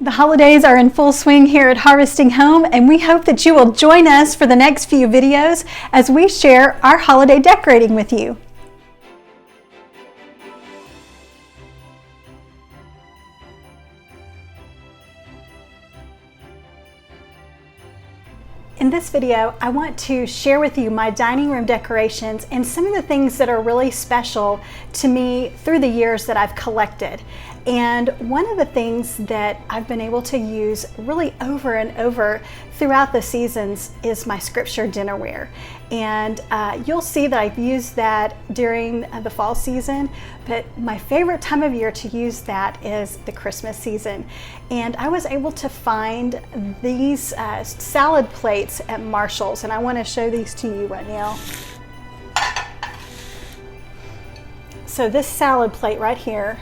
The holidays are in full swing here at Harvesting Home, and we hope that you will join us for the next few videos as we share our holiday decorating with you. In this video, I want to share with you my dining room decorations and some of the things that are really special to me through the years that I've collected. And one of the things that I've been able to use really over and over throughout the seasons is my Scripture Dinnerware. And you'll see that I've used that during the fall season, but my favorite time of year to use that is the Christmas season. And I was able to find these salad plates at Marshall's, and I want to show these to you right now. So this salad plate right here,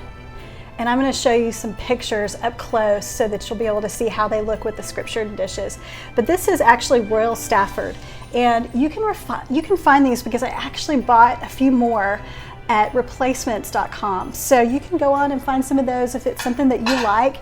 and I'm going to show you some pictures up close so that you'll be able to see how they look with the Scripture dishes. But this is actually Royal Stafford, and you can find these because I actually bought a few more at replacements.com. So you can go on and find some of those if it's something that you like,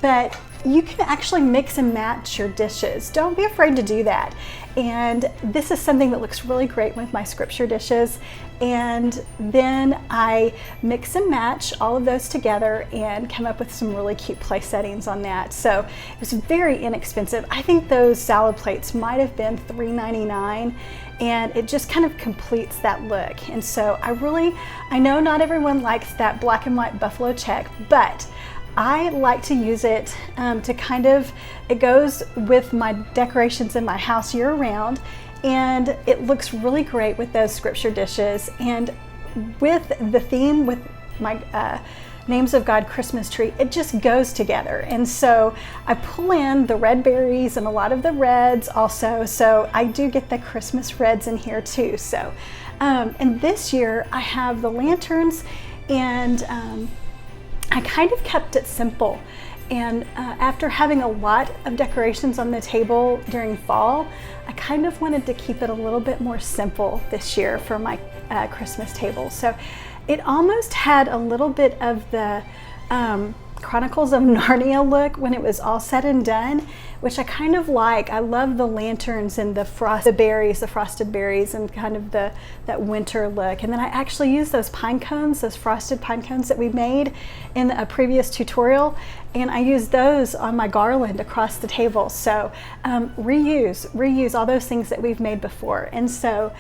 but you can actually mix and match your dishes. Don't be afraid to do that. And this is something that looks really great with my Scripture dishes. And then I mix and match all of those together and come up with some really cute place settings on that. So it was very inexpensive. I think those salad plates might have been $3.99, and it just kind of completes that look. And so I know not everyone likes that black and white buffalo check, but I like to use it it goes with my decorations in my house year round, and it looks really great with those Scripture dishes. And with the theme with my Names of God Christmas tree, it just goes together. And so I pull in the red berries and a lot of the reds also, so I do get the Christmas reds in here too. So and this year I have the lanterns, and I kind of kept it simple. And after having a lot of decorations on the table during fall, I kind of wanted to keep it a little bit more simple this year for my Christmas table. So it almost had a little bit of the Chronicles of Narnia look when it was all said and done, which I kind of like. I love the lanterns and the frosted berries, and kind of that winter look. And then I actually used those pine cones, those frosted pine cones that we made in a previous tutorial, and I used those on my garland across the table. So reuse all those things that we've made before. And so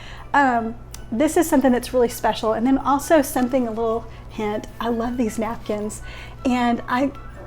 this is something that's really special. And then also something, a little hint, I love these napkins. And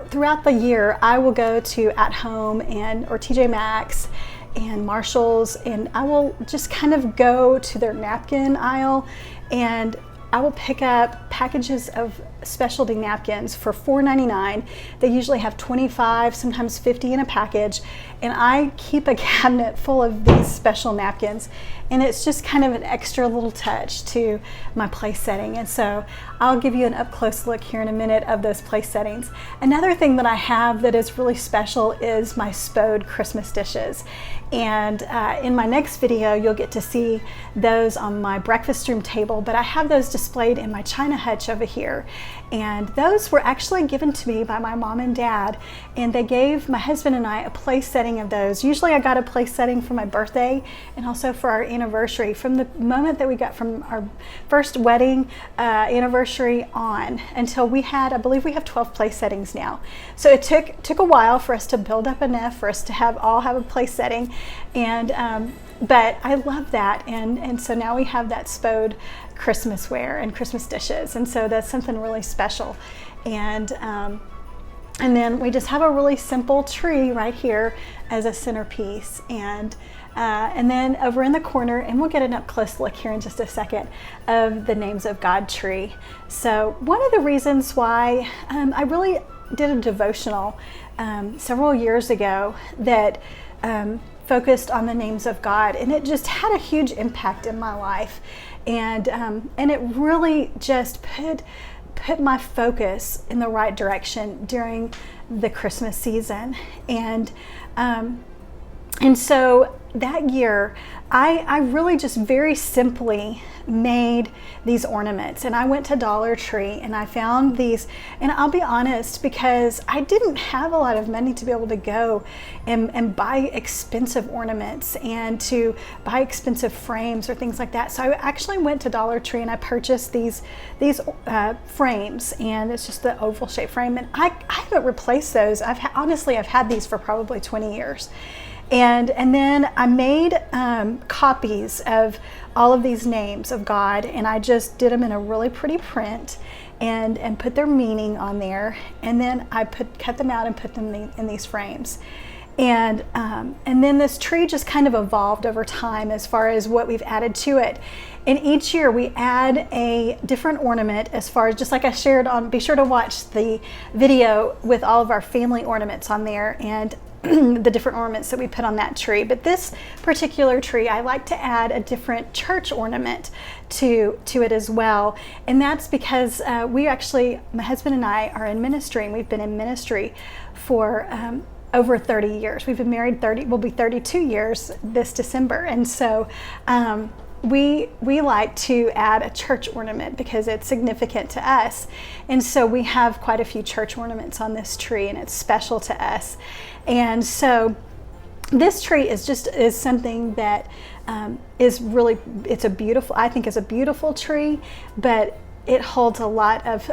throughout the year, I will go to At Home or TJ Maxx and Marshall's, and I will just kind of go to their napkin aisle, and I will pick up packages of specialty napkins for $4.99. They usually have 25, sometimes 50 in a package, and I keep a cabinet full of these special napkins, and it's just kind of an extra little touch to my place setting. And so I'll give you an up close look here in a minute of those place settings. Another thing that I have that is really special is my Spode Christmas dishes. And in my next video, you'll get to see those on my breakfast room table, but I have those displayed in my china hutch over here. And those were actually given to me by my mom and dad, and they gave my husband and I a place setting of those. Usually I got a place setting for my birthday and also for our anniversary. From the moment that we got from our first wedding anniversary on until we had, I believe we have 12 place settings now. So it took a while for us to build up enough for us to all have a place setting. And but I love that, and so now we have that Spode Christmasware and Christmas dishes, and so that's something really special. And then we just have a really simple tree right here as a centerpiece, and then over in the corner, and we'll get an up close look here in just a second, of the Names of God tree. So one of the reasons why I really did a devotional several years ago that focused on the names of God, and it just had a huge impact in my life, and it really just put my focus in the right direction during the Christmas season. And And so that year, I really just very simply made these ornaments, and I went to Dollar Tree and I found these, and I'll be honest, because I didn't have a lot of money to be able to go and buy expensive ornaments and to buy expensive frames or things like that. So I actually went to Dollar Tree and I purchased these frames, and it's just the oval shaped frame, and I haven't replaced those. Honestly, I've had these for probably 20 years. And then I made copies of all of these names of God, and I just did them in a really pretty print and put their meaning on there. And then I cut them out and put them in these frames. And then this tree just kind of evolved over time as far as what we've added to it. And each year we add a different ornament, as far as, just like I shared on, be sure to watch the video with all of our family ornaments on there and the different ornaments that we put on that tree. But this particular tree, I like to add a different church ornament to it as well. And that's because we actually, my husband and I are in ministry, and we've been in ministry for over 30 years. We've been married we'll be 32 years this December. And so we like to add a church ornament because it's significant to us. And so we have quite a few church ornaments on this tree, and it's special to us. And so this tree is something that is really, I think is a beautiful tree, but it holds a lot of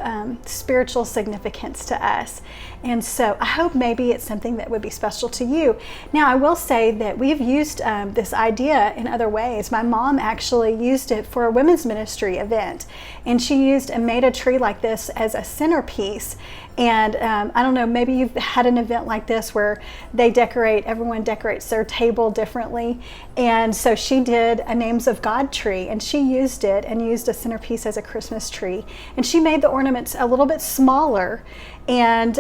spiritual significance to us. And so I hope maybe it's something that would be special to you. Now, I will say that we've used this idea in other ways. My mom actually used it for a women's ministry event, and she used and made a tree like this as a centerpiece. And I don't know, maybe you've had an event like this where everyone decorates their table differently. And so she did a Names of God tree, and she used it and used a centerpiece as a Christmas tree. And she made the ornaments a little bit smaller and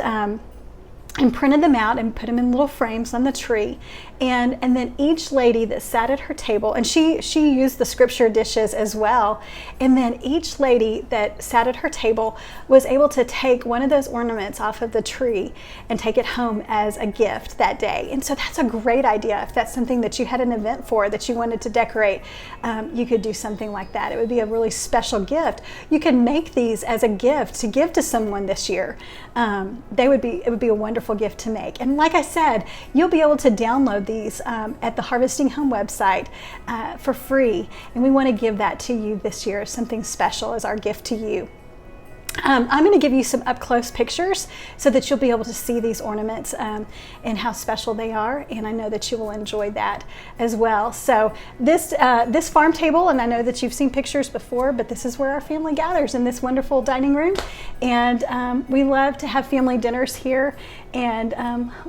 printed them out and put them in little frames on the tree. And then each lady that sat at her table, and she used the scripture dishes as well, and then each lady that sat at her table was able to take one of those ornaments off of the tree and take it home as a gift that day. And so that's a great idea. If that's something that you had an event for that you wanted to decorate, you could do something like that. It would be a really special gift. You can make these as a gift to give to someone this year. It would be a wonderful gift to make. And like I said, you'll be able to download these at the Harvesting Home website for free, and we want to give that to you this year as something special, as our gift to you. I'm going to give you some up-close pictures so that you'll be able to see these ornaments and how special they are, and I know that you will enjoy that as well. So this farm table, and I know that you've seen pictures before, but this is where our family gathers, in this wonderful dining room, and we love to have family dinners here, and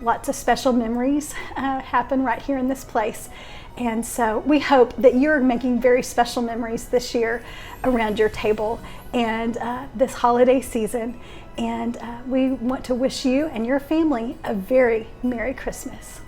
lots of special memories happen right here in this place. And so we hope that you're making very special memories this year around your table and this holiday season. And we want to wish you and your family a very Merry Christmas.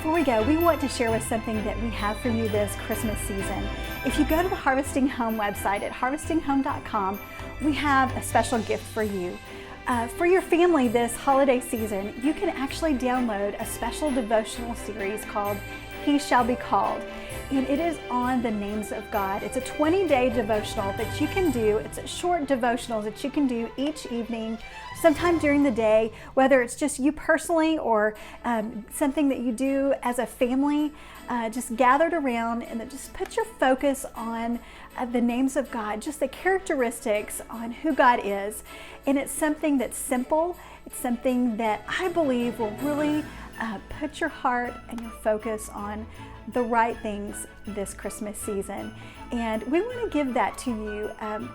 before we go, we want to share with something that we have for you this Christmas season. If you go to the Harvesting Home website at harvestinghome.com, we have a special gift for you. For your family this holiday season, you can actually download a special devotional series called He Shall Be Called. And it is on the names of God. It's a 20-day devotional that you can do. It's a short devotional that you can do each evening, sometime during the day, whether it's just you personally or something that you do as a family, just gathered around, and then just put your focus on the names of God, just the characteristics on who God is. And it's something that's simple. It's something that I believe will really put your heart and your focus on the right things this Christmas season. And we want to give that to you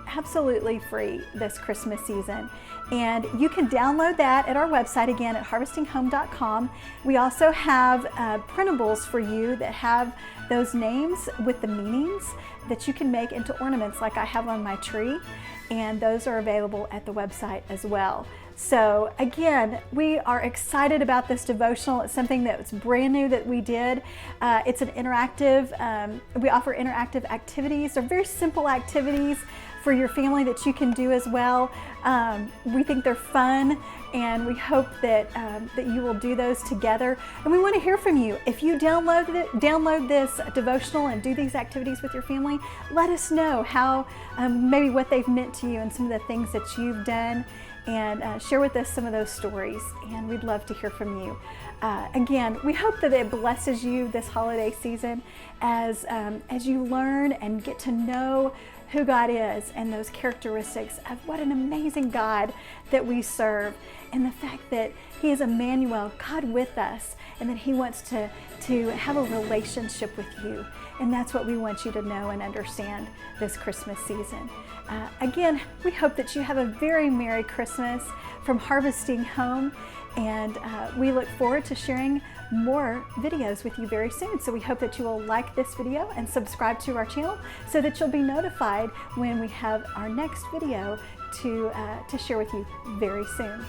absolutely free this Christmas season. And you can download that at our website, again, at harvestinghome.com. We also have printables for you that have those names with the meanings that you can make into ornaments like I have on my tree. And those are available at the website as well. So again, we are excited about this devotional. It's something that's brand new that we did. It's an interactive, we offer interactive activities. They're very simple activities for your family that you can do as well. We think they're fun, and we hope that, that you will do those together. And we want to hear from you. If you download this devotional and do these activities with your family, let us know how, maybe what they've meant to you and some of the things that you've done, and share with us some of those stories, and we'd love to hear from you. Again, we hope that it blesses you this holiday season as you learn and get to know who God is and those characteristics of what an amazing God that we serve, and the fact that He is Emmanuel, God with us, and that He wants to have a relationship with you. And that's what we want you to know and understand this Christmas season. Again, we hope that you have a very Merry Christmas from Harvesting Home, and we look forward to sharing more videos with you very soon. So we hope that you will like this video and subscribe to our channel so that you'll be notified when we have our next video to share with you very soon.